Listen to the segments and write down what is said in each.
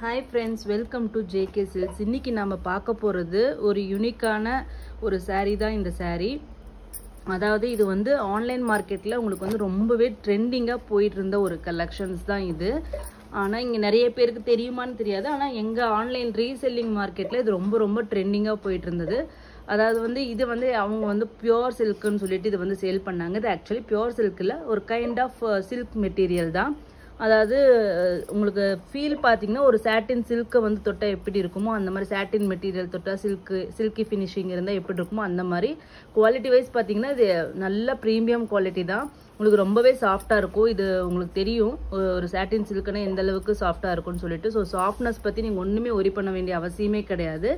Hi friends, welcome to JK Silks. இன்னைக்கு நாம பார்க்க போறது ஒரு யூனிக்கான ஒரு saree தான் இந்த saree. அதாவது இது வந்து ஆன்லைன் மார்க்கெட்ல உங்களுக்கு வந்து ரொம்பவே ட்ரெண்டிங்கா போயிட்டு இருந்த ஒரு கலெக்ஷன்ஸ் தான் இது. ஆனா இங்க நிறைய பேருக்கு தெரியுமான்னு தெரியாது. ஆனா எங்க ஆன்லைன் ரீசெல்லிங் மார்க்கெட்ல இது ரொம்ப ட்ரெண்டிங்கா போயிட்டு இருந்தது. அதாவது வந்து இது வந்து அவங்க வந்து பியூர் சில்க்னு சொல்லிட்டு இது வந்து சேல் பண்ணாங்க. இது ஆக்சுவலி பியூர் சில்க் இல்ல, ஒரு கைண்ட் ஆஃப் சில்க் மெட்டீரியல் தான். அதாவது உங்களுக்கு ஃபீல் பார்த்தீங்கன்னா ஒரு சாட்டின் சில்க்கை வந்து தொட்டால் எப்படி இருக்குமோ அந்த மாதிரி சாட்டின் மெட்டீரியல் தொட்டால் சில்கி ஃபினிஷிங் இருந்தால் எப்படி இருக்குமோ அந்த மாதிரி குவாலிட்டி வைஸ் பார்த்தீங்கன்னா இது நல்ல ப்ரீமியம் குவாலிட்டி தான். உங்களுக்கு ரொம்பவே சாஃப்டாக இருக்கும். இது உங்களுக்கு தெரியும் ஒரு சாட்டின் சில்க்குன்னா எந்த அளவுக்கு சாஃப்டாக இருக்கும்னு சொல்லிட்டு. ஸோ சாஃப்ட்னஸ் பற்றி நீங்கள் ஒன்றுமே ஒரி பண்ண வேண்டிய அவசியமே கிடையாது.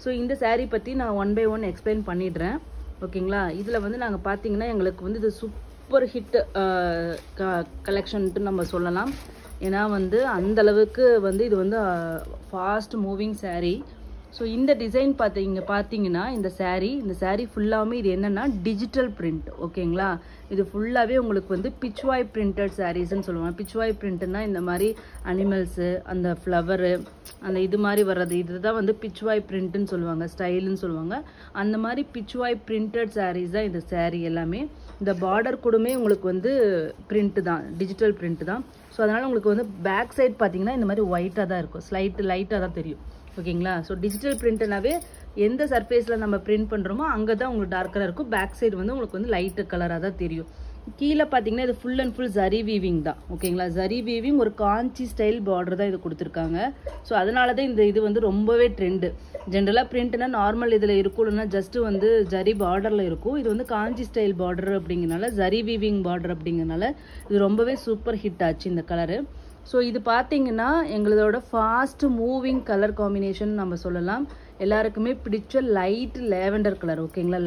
ஸோ இந்த saree பற்றி நான் ஒன் பை ஒன் எக்ஸ்பிளைன் பண்ணிடுறேன். ஓகேங்களா? இதில் வந்து நாங்கள் பார்த்தீங்கன்னா எங்களுக்கு வந்து இது சூப்பர் ஹிட் கலெக்ஷன்ட்டு நம்ம சொல்லலாம். ஏன்னா வந்து அந்த அளவுக்கு வந்து இது வந்து ஃபாஸ்ட் மூவிங் saree. ஸோ இந்த டிசைன் பார்த்தீங்கன்னா இந்த saree ஃபுல்லாமே இது என்னன்னா டிஜிட்டல் பிரிண்ட். ஓகேங்களா? இது ஃபுல்லாகவே உங்களுக்கு வந்து பிச்வாய் பிரிண்டட் சாரீஸ்ன்னு சொல்லுவாங்க. பிச்வாய் பிரிண்ட்னா இந்த மாதிரி அனிமல்ஸு, அந்த ஃப்ளவரு, அந்த இது மாதிரி வர்றது, இதுதான் வந்து பிச்வாய் பிரிண்ட்டுன்னு சொல்லுவாங்க, ஸ்டைலுன்னு சொல்லுவாங்க. அந்த மாதிரி பிச்வாய் பிரிண்டட் சாரீஸ் தான் இந்த saree எல்லாமே. இந்த பார்டர் கூடமே உங்களுக்கு வந்து பிரிண்ட் தான், டிஜிட்டல் பிரிண்ட் தான். ஸோ அதனால் உங்களுக்கு வந்து பேக் சைட் பார்த்தீங்கன்னா இந்த மாதிரி ஒயிட்டாக தான் இருக்கும், லைட்டாக தான் தெரியும். ஓகேங்களா? ஸோ டிஜிட்டல் பிரிண்ட்னாவே எந்த சர்ஃபேஸில் நம்ம பிரிண்ட் பண்ணுறோமோ அங்கே தான் உங்களுக்கு டார்க்கராக இருக்கும். பேக் சைடு வந்து உங்களுக்கு வந்து லைட்டு கலராக தான் தெரியும். கீழே பார்த்தீங்கன்னா இது full and full zari weaving தான். ஓகேங்களா? ஜரி வீவிங் ஒரு காஞ்சி ஸ்டைல் பார்டர் தான் இது கொடுத்துருக்காங்க. ஸோ அதனால தான் இது வந்து ரொம்பவே ட்ரெண்டு. ஜென்ரலாக பிரிண்ட்னா நார்மல் இதில் இருக்கும், இல்லைன்னா ஜஸ்ட்டு வந்து ஜரி பார்டரில் இருக்கும். இது வந்து காஞ்சி ஸ்டைல் பார்டர் அப்படிங்கிறனால, ஜரி வீவிங் பார்டர் அப்படிங்கிறனால இது ரொம்பவே சூப்பர் ஹிட் ஆச்சு இந்த கலரு. ஸோ இது பார்த்தீங்கன்னா எங்களோட ஃபாஸ்ட் மூவிங் கலர் காம்பினேஷன் நம்ம சொல்லலாம். எல்லாருக்குமே பிடிச்ச லைட் லேவெண்டர் கலர். ஓகேங்களா?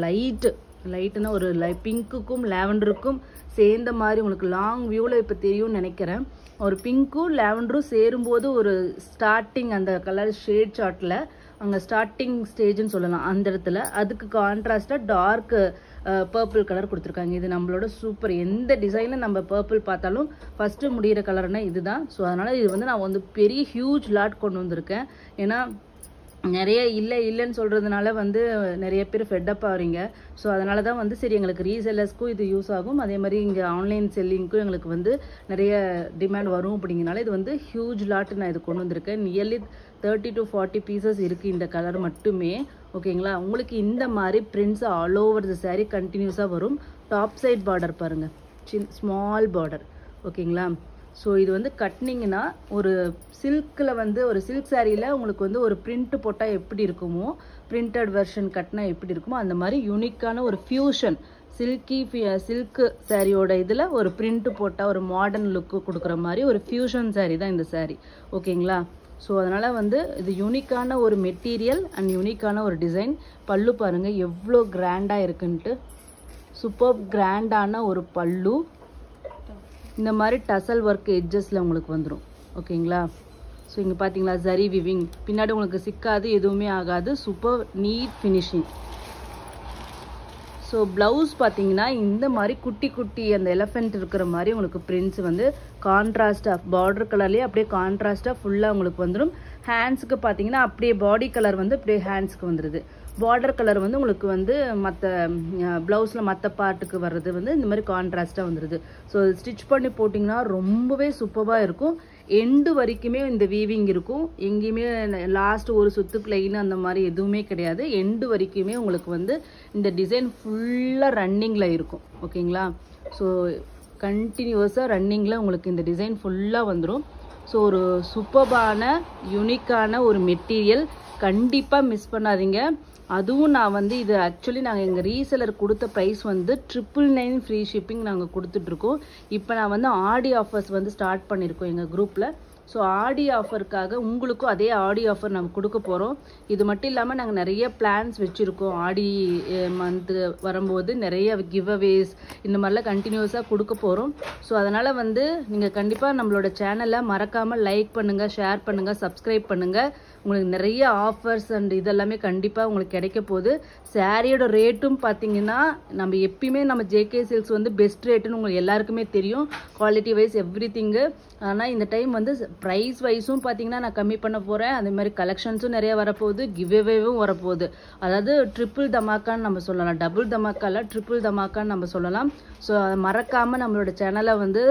லைட்டுன்னா ஒரு பிங்க்குக்கும் லேவெண்டருக்கும் சேர்ந்த மாதிரி உங்களுக்கு லாங் வியூவில் இப்போ தெரியும்னு நினைக்கிறேன். ஒரு பிங்க்கும் லேவெண்டரும் சேரும்போது ஒரு ஸ்டார்டிங் அந்த கலர் ஷேட் சார்ட்டில் அங்கே ஸ்டார்டிங் ஸ்டேஜ்னு சொல்லலாம். அந்த இடத்துல அதுக்கு கான்ட்ராஸ்டாக டார்க் பர்பிள் கலர் கொடுத்துருக்காங்க. இது நம்மளோட சூப்பர். எந்த டிசைனில் நம்ம பர்பிள் பார்த்தாலும் ஃபஸ்ட்டு முடிகிற கலர்னா இதுதான். ஸோ அதனால் இது வந்து நான் வந்து பெரிய ஹியூஜ் லாட் கொண்டு வந்திருக்கேன். ஏன்னா நிறைய இல்லைன்னு சொல்கிறதுனால வந்து நிறைய பேர் ஃபெட்டப் ஆகிறீங்க. ஸோ அதனால தான் வந்து சரி எங்களுக்கு ரீசெல்லர்ஸ்க்கும் இது யூஸ் ஆகும், அதே மாதிரி இங்கே ஆன்லைன் செல்லிங்க்கும் எங்களுக்கு வந்து நிறைய டிமாண்ட் வரும் அப்படிங்கிறனால இது வந்து ஹியூஜ் லாட் நான் இது கொண்டு வந்திருக்கேன். நியர்லி 30 to 40 பீசஸ் இருக்குது இந்த கலர் மட்டுமே. ஓகேங்களா? உங்களுக்கு இந்த மாதிரி prints all over the saree கண்டினியூஸாக வரும். டாப் சைட் பார்டர் பாருங்கள், ஸ்மால் பார்டர். ஓகேங்களா? ஸோ இது வந்து கட்டினீங்கன்னா ஒரு சில்கில் வந்து ஒரு சில்க் சாரியில் உங்களுக்கு வந்து ஒரு பிரிண்ட் போட்டால் எப்படி இருக்குமோ, பிரிண்டட் வெர்ஷன் கட்டினா எப்படி இருக்குமோ அந்த மாதிரி யூனிக்கான ஒரு ஃபியூஷன் சில்க் சாரியோட இதில் ஒரு பிரிண்ட் போட்டால் ஒரு மாடர்ன் லுக்கு கொடுக்குற மாதிரி ஒரு ஃபியூஷன் சாரி தான் இந்த saree. ஓகேங்களா? ஸோ அதனால் வந்து இது யூனிக்கான ஒரு மெட்டீரியல் அண்ட் யூனிக்கான ஒரு டிசைன். பல்லு பாருங்கள் எவ்வளோ கிராண்டாக இருக்குன்ட்டு. சூப்பர் கிராண்டான ஒரு பல்லு. இந்த மாதிரி டசல் ஒர்க் எட்ஜஸில் உங்களுக்கு வந்துடும். ஓகேங்களா? ஸோ இங்கே பார்த்தீங்களா ஜரி விவிங், பின்னாடி உங்களுக்கு சிக்காது, எதுவுமே ஆகாது, super NEET finishing. So blouse பார்த்தீங்கன்னா இந்த மாதிரி குட்டி அந்த எலஃபென்ட் இருக்கிற மாதிரி உங்களுக்கு பிரிண்ட்ஸ் வந்து கான்ட்ராஸ்டாக பார்டர் கலர்லேயே அப்படியே கான்ட்ராஸ்டாக ஃபுல்லாக உங்களுக்கு வந்துடும். ஹேண்ட்ஸுக்கு பார்த்தீங்கன்னா அப்படியே பாடி கலர் வந்து அப்படியே ஹேண்ட்ஸ்க்கு வந்துடுது. பார்டர் கலர் வந்து உங்களுக்கு வந்து மற்ற ப்ளவுஸில் மற்ற பார்ட்டுக்கு வர்றது வந்து இந்த மாதிரி கான்ட்ராஸ்டாக வந்துடுது. ஸோ ஸ்டிச் பண்ணி போட்டிங்கன்னா ரொம்பவே சூப்பராக இருக்கும். எண்டு வரைக்குமே இந்த வீவிங் இருக்கும். எங்கேயுமே லாஸ்ட் ஒரு சுத்து பிளைன் அந்த மாதிரி எதுவுமே கிடையாது. எண்டு வரைக்குமே உங்களுக்கு வந்து இந்த டிசைன் ஃபுல்லாக ரன்னிங்கில் இருக்கும். ஓகேங்களா? ஸோ கண்டினியூஸாக ரன்னிங்கில் உங்களுக்கு இந்த டிசைன் ஃபுல்லாக வந்துடும். ஸோ ஒரு சூப்பரான யூனிக்கான ஒரு மெட்டீரியல், கண்டிப்பாக மிஸ் பண்ணாதீங்க. அதுவும் நான் வந்து இது ஆக்சுவலி நாங்கள் எங்கள் ரீசெலர் கொடுத்த ப்ரைஸ் வந்து 999 ஃப்ரீ ஷிப்பிங் நாங்கள் கொடுத்துட்ருக்கோம். இப்போ நான் வந்து ஆடி ஆஃபர்ஸ் வந்து ஸ்டார்ட் பண்ணியிருக்கோம் எங்கள் குரூப்பில். ஸோ ஆடி ஆஃபருக்காக உங்களுக்கும் அதே ஆடி ஆஃபர் நாங்கள் கொடுக்க போகிறோம். இது மட்டும் இல்லாமல் நாங்கள் நிறைய பிளான்ஸ் வச்சுருக்கோம். ஆடி மந்த்து வரும்போது நிறைய கிவ்அவேஸ் இந்த மாதிரிலாம் கண்டினியூஸாக கொடுக்க போகிறோம். ஸோ அதனால் வந்து நீங்கள் கண்டிப்பாக நம்மளோட சேனலை மறக்காமல் லைக் பண்ணுங்கள், ஷேர் பண்ணுங்கள், சப்ஸ்கிரைப் பண்ணுங்கள். உங்களுக்கு நிறைய ஆஃபர்ஸ் அண்ட் இதெல்லாமே கண்டிப்பாக உங்களுக்கு கிடைக்க போகுது. சாரியோட ரேட்டும் பார்த்தீங்கன்னா நம்ம எப்பயுமே நம்ம ஜேகே சில்க்ஸ் வந்து பெஸ்ட் ரேட்டுன்னு உங்களுக்கு எல்லாருக்குமே தெரியும், குவாலிட்டி வைஸ் எவ்ரி திங்கு. ஆனால் இந்த டைம் வந்து ப்ரைஸ் வைஸும் பார்த்தீங்கன்னா நான் கம்மி பண்ண போகிறேன். அதே மாதிரி கலெக்ஷன்ஸும் நிறைய வரப்போகுது, கிவ்அவேவும் வரப்போகுது. அதாவது ட்ரிபிள் தமாக்கான்னு நம்ம சொல்லலாம், டபுள் தமாக்கால ட்ரிபிள் தமாக்கான்னு நம்ம சொல்லலாம். ஸோ அதை மறக்காமல் நம்மளோட சேனலை வந்து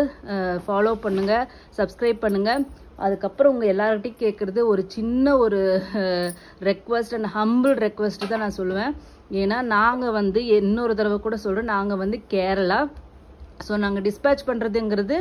ஃபாலோ பண்ணுங்கள், சப்ஸ்கிரைப் பண்ணுங்கள். அதுக்கப்புறம் உங்கள் எல்லார்கிட்டையும் கேட்குறது ஒரு சின்ன ஒரு ரெக்வஸ்ட் அண்ட் ஹம்பிள் ரெக்வஸ்ட் தான் நான் சொல்லுவேன். ஏன்னா நாங்கள் வந்து இன்னொரு தடவை கூட சொல்கிறேன், நாங்கள் வந்து கேரளா. ஸோ நாங்கள் டிஸ்பேச் பண்ணுறதுங்கிறது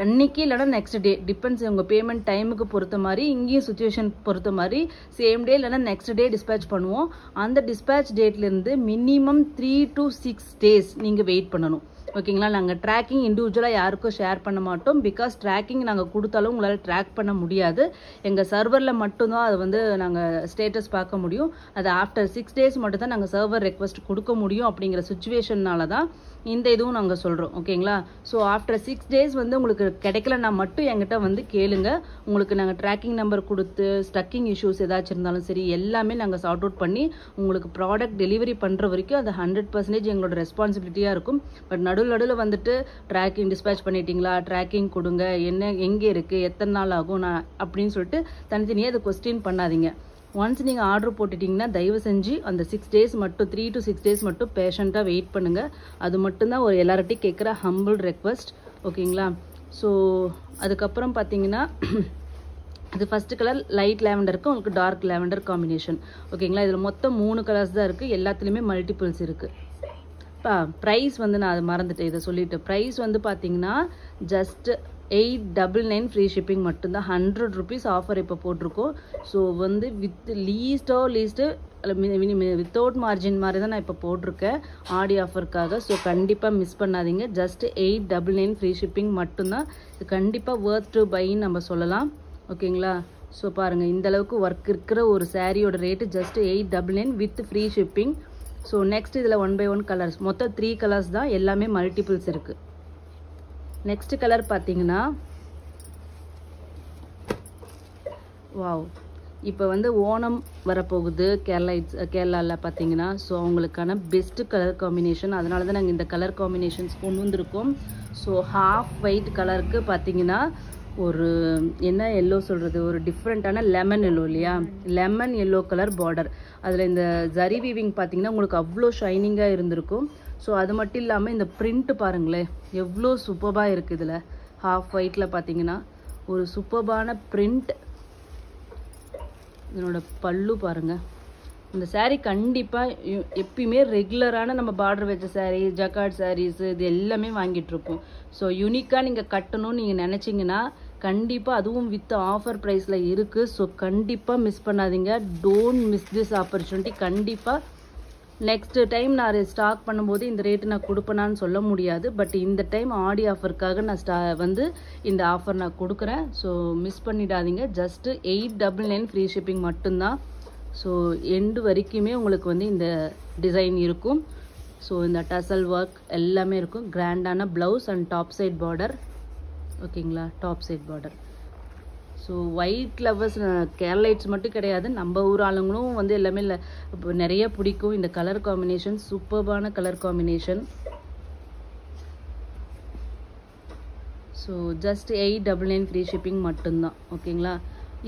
அன்றைக்கி இல்லைனா நெக்ஸ்ட் டே டிபெண்ட்ஸ், உங்கள் பேமெண்ட் டைமுக்கு பொறுத்த மாதிரி, இங்கேயும் சுச்சுவேஷன் பொறுத்த மாதிரி சேம் டே இல்லைனா நெக்ஸ்ட் டே டிஸ்பேச் பண்ணுவோம். அந்த டிஸ்பேச் டேட்லேருந்து மினிமம் 3 to 6 days நீங்கள் வெயிட் பண்ணணும். ஓகேங்களா? நாங்கள் ட்ராக்கிங் இண்டிவிஜுவலாக யாருக்கும் ஷேர் பண்ண மாட்டோம். பிகாஸ் ட்ராக்கிங் நாங்கள் கொடுத்தாலும் உங்களால் ட்ராக் பண்ண முடியாது. எங்கள் சர்வரில் மட்டும்தான் அது வந்து நாங்கள் ஸ்டேட்டஸ் பார்க்க முடியும். அது ஆஃப்டர் 6 days மட்டும் தான் நாங்கள் சர்வர் ரெக்வஸ்ட் கொடுக்க முடியும். அப்படிங்கிற சுச்சுவேஷன்னால தான் இந்த இதுவும் நாங்கள் சொல்கிறோம். ஓகேங்களா? ஸோ ஆஃப்டர் 6 days வந்து உங்களுக்கு கிடைக்கலன்னா மட்டும் என்கிட்ட வந்து கேளுங்க. உங்களுக்கு நாங்கள் ட்ராக்கிங் நம்பர் கொடுத்து ஸ்டக்கிங் இஷ்யூஸ் ஏதாச்சும் இருந்தாலும் சரி எல்லாமே நாங்கள் சார்ட் அவுட் பண்ணி உங்களுக்கு ப்ராடக்ட் டெலிவரி பண்ணுற வரைக்கும் அது 100% எங்களோட ரெஸ்பான்சிபிலிட்டியாக இருக்கும். பட் நடுவில் வந்துட்டு ட்ராக்கிங் டிஸ்பேச் பண்ணிட்டீங்களா, ட்ராக்கிங் கொடுங்க, என்ன எங்கே இருக்குது, எத்தனை நாள் ஆகும் நான் அப்படின்னு சொல்லிட்டு தனித்தனியாக அதை கொஸ்டின் பண்ணாதீங்க. ஒன்ஸ் நீங்கள் ஆர்டர் போட்டுட்டிங்கன்னா தயவு செஞ்சு அந்த 6 days மட்டும் 3 to 6 days மட்டும் பேஷண்ட்டாக வெயிட் பண்ணுங்கள். அது மட்டும்தான் ஒரு எல்லார்ட்டையும் கேட்குற ஹம்பிள் ரெக்வஸ்ட். ஓகேங்களா? ஸோ அதுக்கப்புறம் பார்த்தீங்கன்னா அது ஃபஸ்ட்டு கலர் லைட் லேவெண்டருக்கு உங்களுக்கு டார்க் லேவெண்டர் காம்பினேஷன். ஓகேங்களா? இதில் மொத்தம் 3 கலர்ஸ் தான் இருக்குது, எல்லாத்துலேயுமே மல்டிபிள்ஸ் இருக்குது. ப்ரைஸ் வந்து நான் அதை மறந்துட்டேன், இதை சொல்லிவிட்டு. ப்ரைஸ் வந்து பார்த்தீங்கன்னா ஜஸ்ட் 899 ஃப்ரீ ஷிப்பிங் மட்டும்தான். 100 rupees ஆஃபர் இப்போ போட்டிருக்கோம். ஸோ வந்து வித் லீஸ்ட்டு வித்தவுட் மார்ஜின் மாதிரி தான் நான் இப்போ போட்டிருக்கேன் ஆடி ஆஃபருக்காக. ஸோ கண்டிப்பாக மிஸ் பண்ணாதீங்க. ஜஸ்ட் 899 ஃப்ரீ ஷிப்பிங் மட்டும்தான். இது கண்டிப்பாக ஒர்த் டு பைன்னு நம்ம சொல்லலாம். ஓகேங்களா? ஸோ பாருங்கள், இந்தளவுக்கு ஒர்க் இருக்கிற ஒரு சாரியோட rate just 899 with free shipping. So next இதில் 1 by 1 கலர்ஸ், மொத்தம் 3 கலர்ஸ் தான், எல்லாமே மல்டிபிள்ஸ் இருக்குது. நெக்ஸ்ட் கலர் பார்த்தீங்கன்னா வாவ், இப்போ வந்து ஓணம் வரப்போகுது கேரளாவில் பார்த்தீங்கன்னா. ஸோ அவங்களுக்கான பெஸ்ட்டு கலர் காம்பினேஷன், அதனால தான் நாங்கள் இந்த கலர் காம்பினேஷன்ஸ் கொண்டு வந்திருக்கோம். ஸோ ஹாஃப் ஒயிட் கலருக்கு பார்த்தீங்கன்னா ஒரு என்ன எல்லோ சொல்கிறது, ஒரு டிஃப்ரெண்ட்டான லெமன் எல்லோ இல்லையா, லெமன் எல்லோ கலர் பார்டர். அதில் இந்த ஜரி வீவிங் பார்த்தீங்கன்னா உங்களுக்கு அவ்வளோ ஷைனிங்காக இருந்திருக்கும். ஸோ அது மட்டும் இல்லாமல் இந்த பிரிண்ட் பாருங்களேன் எவ்வளோ சூப்பராக இருக்குது. இதில் ஹாஃப் ஒயிட்டில் பார்த்தீங்கன்னா ஒரு சூப்பரான பிரிண்ட். இதனோட பல்லு பாருங்கள். இந்த சாரீ கண்டிப்பாக எப்பயுமே ரெகுலரான நம்ம பார்டர் வச்ச சாரீ, ஜக்கார்ட் சாரீஸு இது எல்லாமே வாங்கிட்டுருப்போம். ஸோ யூனிக்காக நீங்கள் கட்டணும்னு நீங்கள் நினச்சிங்கன்னா கண்டிப்பாக அதுவும் வித் ஆஃபர் ப்ரைஸில் இருக்குது. ஸோ கண்டிப்பாக மிஸ் பண்ணாதீங்க. Don't miss this opportunity. கண்டிப்பாக நெக்ஸ்ட் டைம் நான் ஸ்டாக் பண்ணும்போது இந்த ரேட்டு நான் கொடுப்பேனான்னு சொல்ல முடியாது. பட் இந்த டைம் ஆடி ஆஃபருக்காக நான் வந்து இந்த ஆஃபர் நான் கொடுக்குறேன். ஸோ மிஸ் பண்ணிடாதீங்க. ஜஸ்ட்டு 899 ஃப்ரீ ஷிப்பிங் மட்டும்தான். ஸோ எண்டு வரைக்குமே உங்களுக்கு வந்து இந்த டிசைன் இருக்கும். ஸோ இந்த டசல் ஒர்க் எல்லாமே இருக்கும். கிராண்டான blouse and top side border. ஓகேங்களா? Top side border. So white lovers Keralites மட்டும் கிடையாது, நம்ம ஊர் ஆளுங்களும் வந்து எல்லாமே இப்போ நிறைய பிடிக்கும் இந்த கலர் காம்பினேஷன். சூப்பர்பான colour combination. So just 899 free shipping மட்டும்தான். ஓகேங்களா?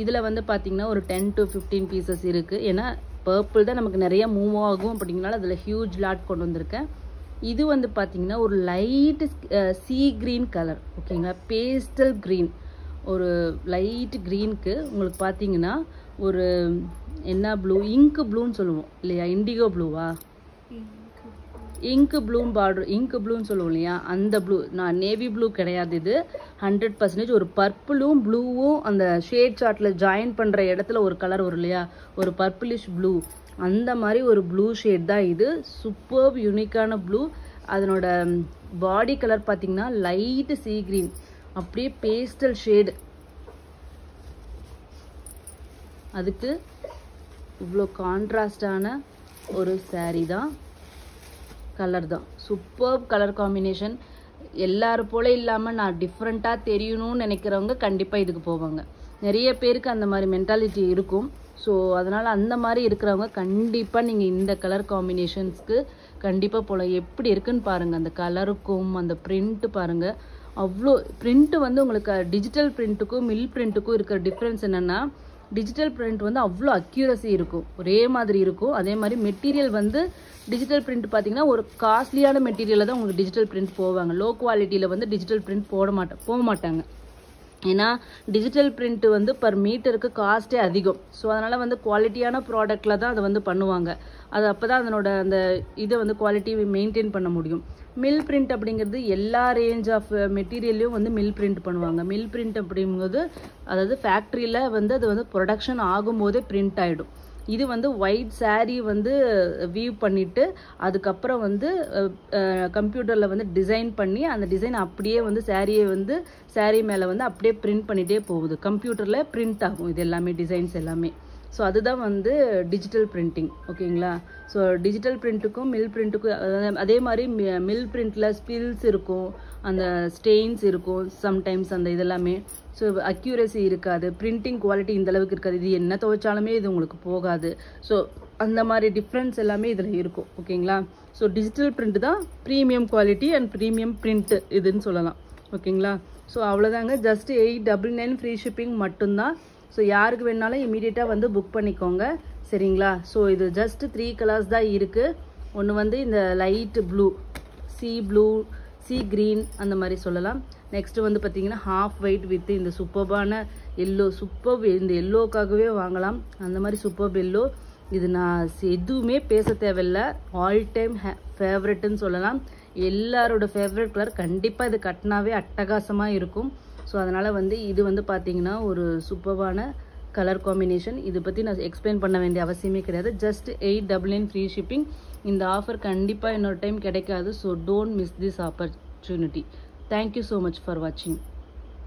இதில் வந்து பார்த்திங்கன்னா ஒரு 10 to 15 பீசஸ் இருக்குது. ஏன்னா பர்பிள் தான் நமக்கு நிறைய மூவ் ஆகும் அப்படிங்கனால அதில் ஹியூஜ் லாட் கொண்டு வந்திருக்கேன். இது வந்து பார்த்திங்கன்னா ஒரு லைட் சீ க்ரீன் கலர். ஓகேங்களா? பேஸ்டல் க்ரீன், ஒரு லைட் க்ரீனுக்கு உங்களுக்கு பார்த்தீங்கன்னா ஒரு என்ன ப்ளூ, இங்கு ப்ளூன்னு சொல்லுவோம் இல்லையா, இண்டிகோ ப்ளூவா, இங்கு ப்ளூ பார்டர், இங்கு ப்ளூன்னு சொல்லுவோம் இல்லையா, அந்த ப்ளூ. நான் நேவி ப்ளூ கிடையாது, இது 100% ஒரு பர்பிளும் ப்ளூவும் அந்த ஷேட் சார்ட்டில் ஜாயின் பண்ணுற இடத்துல ஒரு கலர் வரும் இல்லையா, ஒரு பர்பிளிஷ் ப்ளூ, அந்த மாதிரி ஒரு ப்ளூ ஷேட் தான் இது. சூப்பர் யூனிக்கான ப்ளூ. அதனோட பாடி கலர் பார்த்தீங்கன்னா லைட்டு சீ க்ரீன், அப்படியே பேஸ்டல் ஷேடு. அதுக்கு இவ்வளோ கான்ட்ராஸ்டான ஒரு சாரீ தான், கலர் தான். Super colour combination. எல்லாரும் போல இல்லாமல் நான் டிஃப்ரெண்ட்டாக தெரியணும்னு நினைக்கிறவங்க கண்டிப்பாக இதுக்கு போவாங்க. நிறைய பேருக்கு அந்த மாதிரி மென்டாலிட்டி இருக்கும். ஸோ அதனால் அந்த மாதிரி இருக்கிறவங்க கண்டிப்பாக நீங்கள் இந்த கலர் காம்பினேஷன்ஸ்க்கு கண்டிப்பாக போகலாம். எப்படி இருக்குன்னு பாருங்கள், அந்த கலருக்கும் அந்த பிரிண்ட்டு பாருங்கள். அவ்வளோ பிரிண்ட்டு வந்து உங்களுக்கு டிஜிட்டல் பிரிண்ட்டுக்கும் மில் பிரிண்ட்டுக்கும் இருக்கிற டிஃப்ரென்ஸ் என்னென்னா, டிஜிட்டல் பிரிண்ட் வந்து அவ்வளோ அக்யூரசி இருக்கும், ஒரே மாதிரி இருக்கும். அதே மாதிரி மெட்டீரியல் வந்து டிஜிட்டல் பிரிண்ட் பார்த்தீங்கன்னா ஒரு காஸ்ட்லியான மெட்டீரியலில் தான் உங்களுக்கு டிஜிட்டல் பிரிண்ட் போவாங்க. லோ குவாலிட்டியில் வந்து டிஜிட்டல் பிரிண்ட் போக மாட்டாங்க. ஏன்னா டிஜிட்டல் பிரிண்ட் வந்து பர் மீட்டருக்கு காஸ்ட்டே அதிகம். ஸோ அதனால் வந்து குவாலிட்டியான ப்ராடக்டில் தான் அதை வந்து பண்ணுவாங்க. அது அப்போ தான் அதனோட அந்த இதை வந்து குவாலிட்டி மெயின்டைன் பண்ண முடியும். மில் பிரிண்ட் அப்படிங்கிறது எல்லா ரேஞ்ச் ஆஃப் மெட்டீரியல்லையும் வந்து மில் பிரிண்ட் பண்ணுவாங்க. மில் பிரிண்ட் அப்படிங்கும்போது அதாவது ஃபேக்ட்ரியில் வந்து அது வந்து ப்ரொடக்ஷன் ஆகும்போதே பிரிண்ட் ஆகிடும். இது வந்து ஒயிட் சாரீ வந்து வீவ் பண்ணிவிட்டு அதுக்கப்புறம் வந்து கம்ப்யூட்டரில் வந்து டிசைன் பண்ணி அந்த டிசைன் அப்படியே வந்து சாரியை வந்து சாரீ மேலே வந்து அப்படியே பிரிண்ட் பண்ணிகிட்டே போகுது. கம்ப்யூட்டரில் பிரிண்ட் ஆகும் இது எல்லாமே, டிசைன்ஸ் எல்லாமே. ஸோ அதுதான் வந்து டிஜிட்டல் பிரிண்டிங். ஓகேங்களா? ஸோ டிஜிட்டல் பிரிண்ட்டுக்கும் மில் பிரிண்ட்டுக்கும் அதே மாதிரி மில் பிரிண்ட்டில் ஸ்பில்ஸ் இருக்கும், அந்த ஸ்டெயின்ஸ் இருக்கும் சம்டைம்ஸ், அந்த இதெல்லாமே. ஸோ அக்யூரசி இருக்காது, பிரிண்டிங் குவாலிட்டி இந்த அளவுக்கு இருக்காது, இது என்ன துவைச்சாலுமே இது உங்களுக்கு போகாது. ஸோ அந்த மாதிரி டிஃப்ரென்ஸ் எல்லாமே இதில் இருக்கும். ஓகேங்களா? ஸோ டிஜிட்டல் பிரிண்ட் தான் premium quality and premium print இதுன்னு சொல்லலாம். ஓகேங்களா? ஸோ அவ்வளோதாங்க. ஜஸ்ட் 899 ஃப்ரீ ஷிப்பிங் மட்டும்தான். ஸோ யாருக்கு வேணாலும் இமீடியட்டாக வந்து புக் பண்ணிக்கோங்க. சரிங்களா? ஸோ இது ஜஸ்ட் 3 கலர்ஸ் தான் இருக்குது. ஒன்று வந்து இந்த லைட் ப்ளூ, சி க்ரீன் அந்த மாதிரி சொல்லலாம். நெக்ஸ்ட்டு வந்து பார்த்தீங்கன்னா ஹாஃப் ஒயிட் வித் இந்த சூப்பர்பான எல்லோ, இந்த எல்லோக்காகவே வாங்கலாம், அந்த மாதிரி சூப்பர் எல்லோ. இது நான் எதுவுமே பேச தேவையில்லை, ஆல் டைம் ஃபேவரெட்டுன்னு சொல்லலாம். எல்லாரோட ஃபேவரட் கலர். கண்டிப்பாக இது கட்டினாவே அட்டகாசமாக இருக்கும். ஸோ அதனால் வந்து இது வந்து பார்த்தீங்கன்னா ஒரு சூப்பர்வான கலர் காம்பினேஷன். இதை பற்றி நான் எக்ஸ்பிளைன் பண்ண வேண்டிய அவசியமே கிடையாது. Just 899 free shipping. இந்த ஆஃபர் கண்டிப்பாக இன்னொரு டைம் கிடைக்காது. So don't miss this opportunity. Thank you so much for வாட்சிங்.